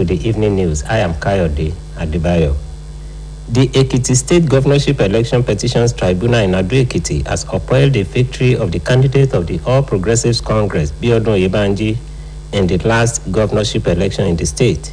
to the evening news. I am Kayode Adebayo. The Ekiti State Governorship Election Petitions Tribunal in Ado-Ekiti has upheld the victory of the candidate of the All Progressives Congress, Biodun Oyebanji, in the last governorship election in the state.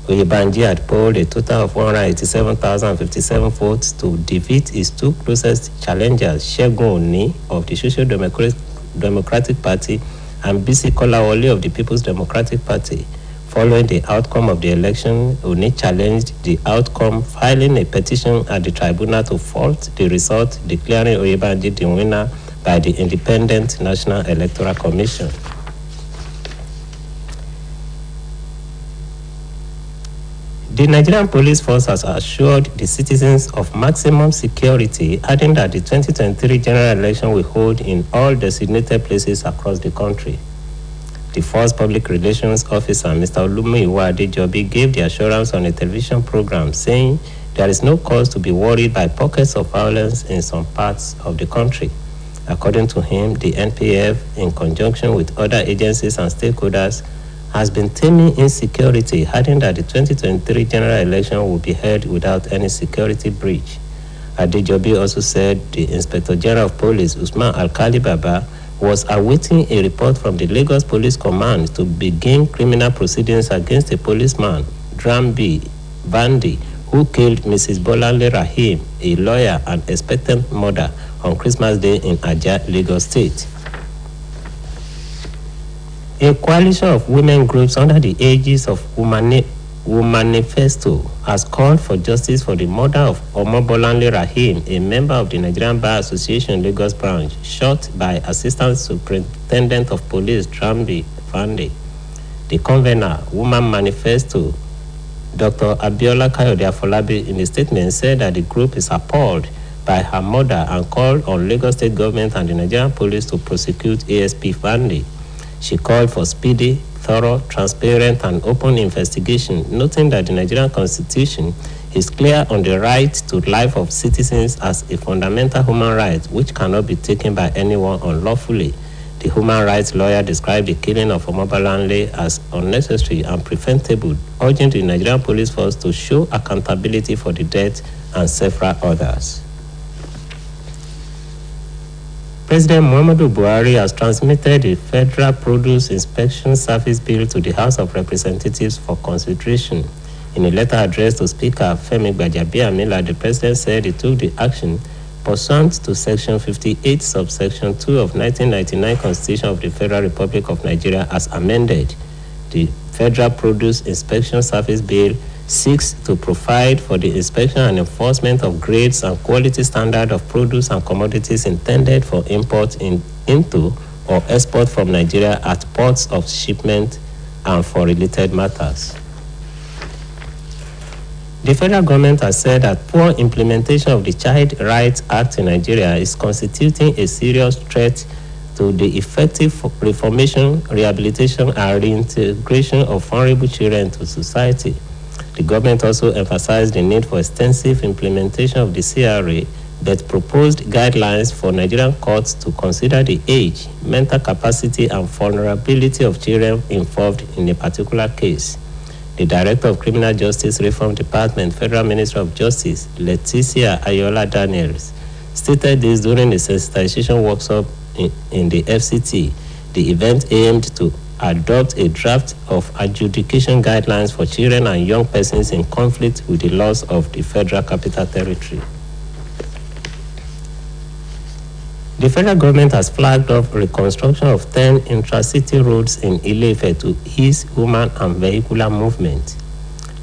Oyebanji had polled a total of 187,057 votes to defeat his two closest challengers, Segun Oni of the Social Democratic Party and Bisi Kolawole of the People's Democratic Party. Following the outcome of the election, Oni challenged the outcome, filing a petition at the tribunal to fault the result, declaring Oyebanji the winner by the Independent National Electoral Commission. The Nigerian Police Force has assured the citizens of maximum security, adding that the 2023 general election will hold in all designated places across the country. The Force Public Relations Officer, Mr. Olumiyiwa Adejobi, gave the assurance on a television program, saying there is no cause to be worried by pockets of violence in some parts of the country. According to him, the NPF, in conjunction with other agencies and stakeholders, has been taming insecurity, adding that the 2023 general election will be held without any security breach. Adejobi also said the Inspector General of Police, Usman Alkali Baba, was awaiting a report from the Lagos Police Command to begin criminal proceedings against a policeman, Drambi Bandi, who killed Mrs. Bolanle Rahim, a lawyer and expectant mother, on Christmas Day in Ajah, Lagos State. A coalition of women groups under the aegis of Womanifesto has called for justice for the murder of Omobolanle Rahim, a member of the Nigerian Bar Association Lagos branch, shot by Assistant Superintendent of Police Drambi Bandi. The convener, Woman Manifesto, Dr. Abiola Kayode Afolabi, in a statement said that the group is appalled by her murder and called on Lagos State government and the Nigerian police to prosecute ASP Bandi. She called for speedy, thorough, transparent, and open investigation, noting that the Nigerian Constitution is clear on the right to life of citizens as a fundamental human right which cannot be taken by anyone unlawfully. The human rights lawyer described the killing of Omobolanle as unnecessary and preventable, urging the Nigerian police force to show accountability for the death and several others. President Muhammadu Buhari has transmitted the Federal Produce Inspection Service Bill to the House of Representatives for consideration. In a letter addressed to Speaker Femi Gbajabiamila, the President said he took the action pursuant to Section 58, Subsection 2 of 1999 Constitution of the Federal Republic of Nigeria as amended. The Federal Produce Inspection Service Bill seeks to provide for the inspection and enforcement of grades and quality standard of produce and commodities intended for import into or export from Nigeria at ports of shipment and for related matters. The federal government has said that poor implementation of the Child Rights Act in Nigeria is constituting a serious threat to the effective reformation, rehabilitation, and reintegration of vulnerable children into society. The government also emphasized the need for extensive implementation of the CRA, but proposed guidelines for Nigerian courts to consider the age, mental capacity, and vulnerability of children involved in a particular case. The Director of Criminal Justice Reform Department, Federal Minister of Justice, Leticia Ayola Daniels, stated this during the sensitization workshop in the FCT. The event aimed to adopt a draft of adjudication guidelines for children and young persons in conflict with the laws of the Federal Capital Territory. The federal government has flagged off reconstruction of 10 intracity roads in Ile-Ife to ease human and vehicular movement.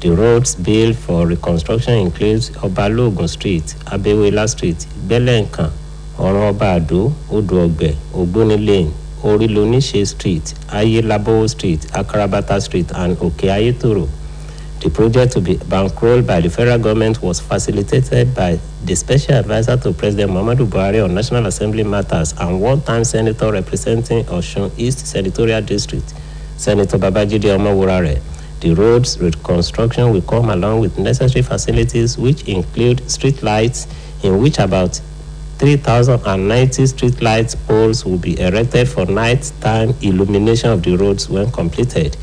The roads billed for reconstruction includes Obalogun Street, Abewela Street, Belenkan, Oronbado, Oduogbe, Ogboni Lane, Orilonishe Street, Ayelabo Street, Akarabata Street, and Okeayetoro. The project to be bankrolled by the federal government was facilitated by the Special Advisor to President Muhammadu Buhari on National Assembly Matters and one-time Senator representing Osun East Senatorial District, Senator Babajide Omowurare. The roads reconstruction will come along with necessary facilities which include street lights, in which about 3,090 street lights poles will be erected for night-time illumination of the roads when completed.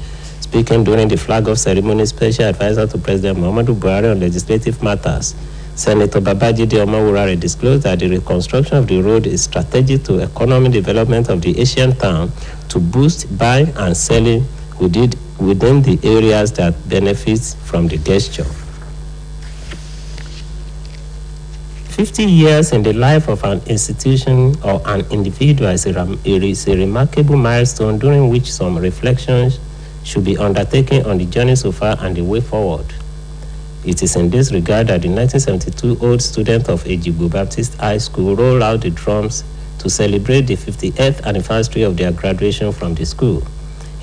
Speaking during the flag-off ceremony, Special Advisor to President Muhammadu Buhari on legislative matters, Senator Babajide Omowurare disclosed that the reconstruction of the road is strategic to economic development of the ancient town to boost buying and selling within the areas that benefit from the gesture. 50 years in the life of an institution or an individual is a remarkable milestone during which some reflections should be undertaken on the journey so far and the way forward. It is in this regard that the 1972 old student of Ejigbo Baptist High School rolled out the drums to celebrate the 58th anniversary of their graduation from the school.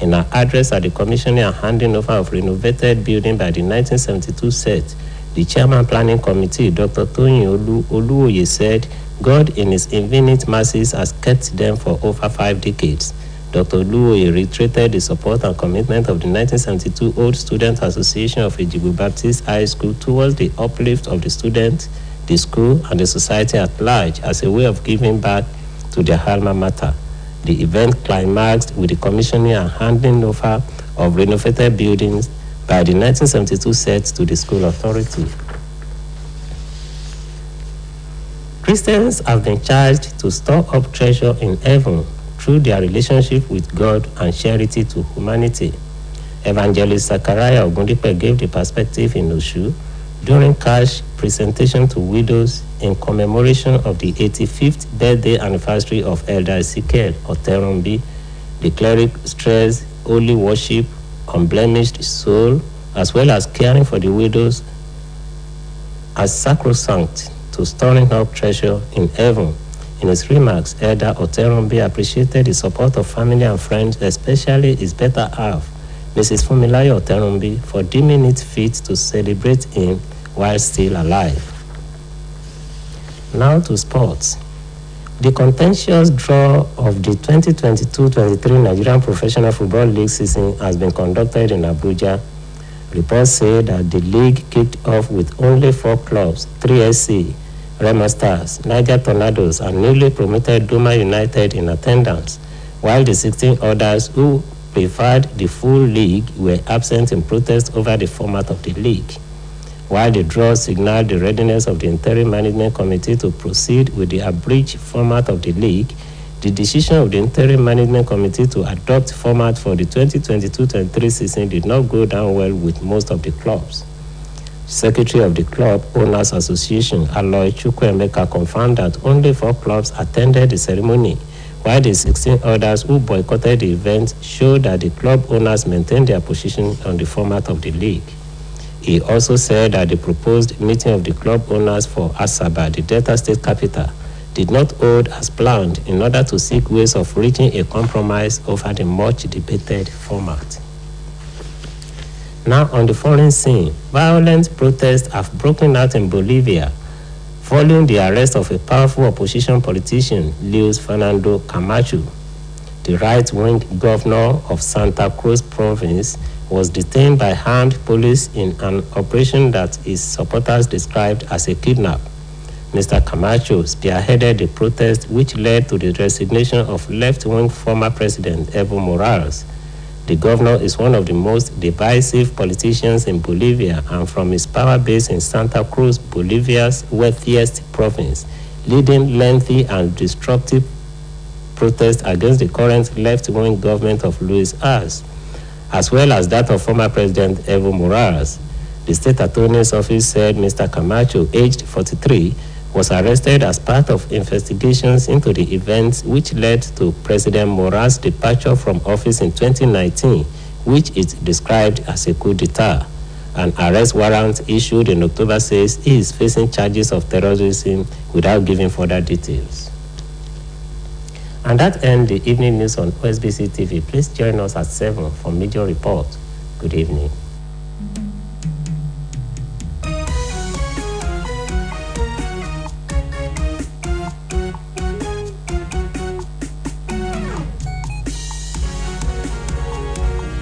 In her address at the commissioning and handing over of renovated building by the 1972 set, the chairman planning committee, Dr. Toyin Oluoye, said, God in his infinite mercies has kept them for over 5 decades. Dr. Oluoye reiterated the support and commitment of the 1972 Old Student Association of Ejigbo Baptist High School towards the uplift of the students, the school, and the society at large as a way of giving back to their alma mater. The event climaxed with the commissioning and handing over of renovated buildings by the 1972 set to the school authority. Christians have been charged to store up treasure in heaven through their relationship with God and charity to humanity. Evangelist Zachariah Ogundipe gave the perspective in Oshu during cash presentation to widows in commemoration of the 85th birthday anniversary of Elder Ezekiel Oterumbi. The cleric stressed holy worship, unblemished soul, as well as caring for the widows as sacrosanct to storing up treasure in heaven. In his remarks, Elder Oterumbi appreciated the support of family and friends, especially his better half, Mrs. Fumilayo Oterumbi, for deeming it fit to celebrate him while still alive. Now to sports. The contentious draw of the 2022-23 Nigerian Professional Football League season has been conducted in Abuja. Reports say that the league kicked off with only 4 clubs, 3SC, Remo Stars, Niger Tornadoes, and newly promoted Doma United in attendance, while the 16 others who preferred the full league were absent in protest over the format of the league. While the draw signaled the readiness of the interim management committee to proceed with the abridged format of the league, the decision of the interim management committee to adopt format for the 2022-23 season did not go down well with most of the clubs. Secretary of the Club Owners Association, Aloy Chukwuemeka, confirmed that only 4 clubs attended the ceremony, while the 16 others who boycotted the event showed that the club owners maintained their position on the format of the league. He also said that the proposed meeting of the club owners for Asaba, the Delta State capital, did not hold as planned in order to seek ways of reaching a compromise over the much debated format. Now on the foreign scene, violent protests have broken out in Bolivia following the arrest of a powerful opposition politician, Luis Fernando Camacho. The right-wing governor of Santa Cruz province was detained by armed police in an operation that his supporters described as a kidnap. Mr. Camacho spearheaded the protest which led to the resignation of left-wing former President Evo Morales. The governor is one of the most divisive politicians in Bolivia, and from his power base in Santa Cruz, Bolivia's wealthiest province, leading lengthy and destructive protests against the current left-wing government of Luis Arce, as well as that of former President Evo Morales. The state attorney's office said Mr. Camacho, aged 43, was arrested as part of investigations into the events which led to President Morales' departure from office in 2019, which it described as a coup d'etat. An arrest warrant issued in October says he is facing charges of terrorism without giving further details. And that ends the evening news on Osbc TV. Please join us at 7 for Media Report. Good evening.